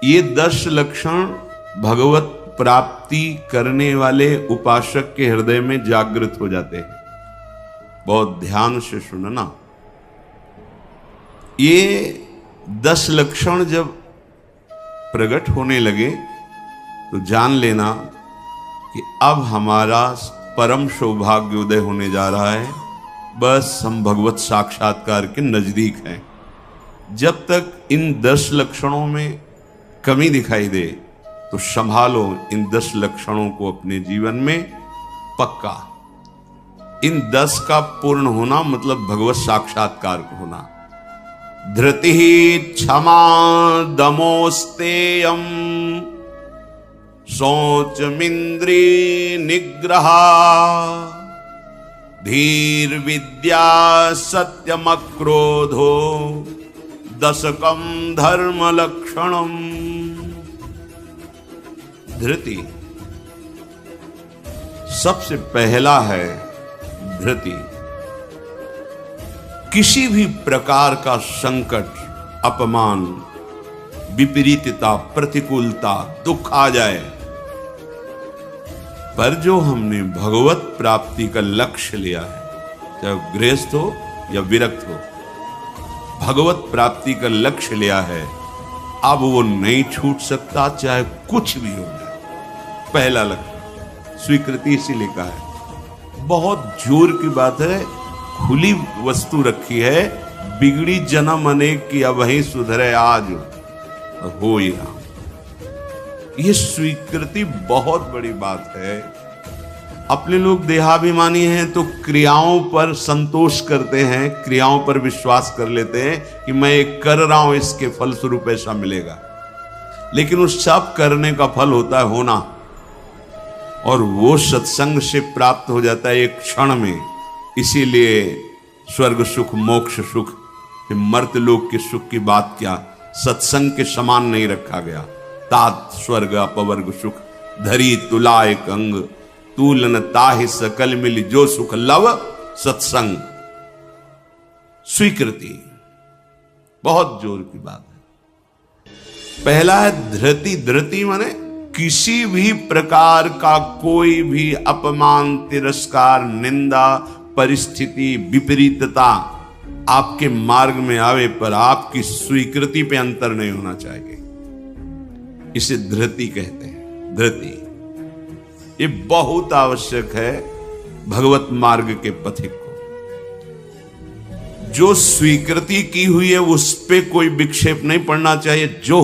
ये 10 लक्षण भगवत प्राप्ति करने वाले उपासक के हृदय में जागृत हो जाते हैं। बहुत ध्यान से सुनना। ये 10 लक्षण जब प्रकट होने लगे तो जान लेना कि अब हमारा परम सौभाग्य उदय होने जा रहा है। बस हम भगवत साक्षात्कार के नजदीक हैं। जब तक इन 10 लक्षणों में कमी दिखाई दे तो संभालो इन 10 लक्षणों को अपने जीवन में पक्का। इन 10 का पूर्ण होना मतलब भगवत साक्षात्कार को होना। धृति क्षमा दमोस्तेयम शौचमिंद्री निग्रह धीर विद्या सत्यम क्रोधो दशकम धर्म लक्षणम। धृति सबसे पहला है। धृति किसी भी प्रकार का संकट, अपमान, विपरीतता, प्रतिकूलता, दुख आ जाए, पर जो हमने भगवत प्राप्ति का लक्ष्य लिया है, चाहे गृहस्थ हो या विरक्त हो, भगवत प्राप्ति का लक्ष्य लिया है, अब वो नहीं छूट सकता, चाहे कुछ भी हो जाए। पहला लक्ष्य स्वीकृति इसीलिए कहा है। बहुत जोर की बात है। खुली वस्तु रखी है, बिगड़ी जन्म अनेक की अब वही सुधरे आज हो ही रहा। ये स्वीकृति बहुत बड़ी बात है। अपने लोग देहाभिमानी हैं तो क्रियाओं पर संतोष करते हैं, क्रियाओं पर विश्वास कर लेते हैं कि मैं एक कर रहा हूं, इसके फलस्वरूप ऐसा मिलेगा। लेकिन उस सब करने का फल होता है होना, और वो सत्संग से प्राप्त हो जाता है एक क्षण में। इसीलिए स्वर्ग सुख, मोक्ष सुख, मर्त्यलोक के सुख की बात क्या, सत्संग के समान नहीं रखा गया। तात स्वर्ग अपवर्ग सुख धरी तुला एक अंग तूलन ताहि सकल मिल जो सुख लव सत्संग। स्वीकृति बहुत जोर की बात है। पहला है धृति। धृति माने किसी भी प्रकार का कोई भी अपमान, तिरस्कार, निंदा, परिस्थिति, विपरीतता आपके मार्ग में आवे पर आपकी स्वीकृति पे अंतर नहीं होना चाहिए। इसे धृति कहते हैं। धृति ये बहुत आवश्यक है भगवत मार्ग के पथिक को। जो स्वीकृति की हुई है उस पे कोई विक्षेप नहीं पड़ना चाहिए। जो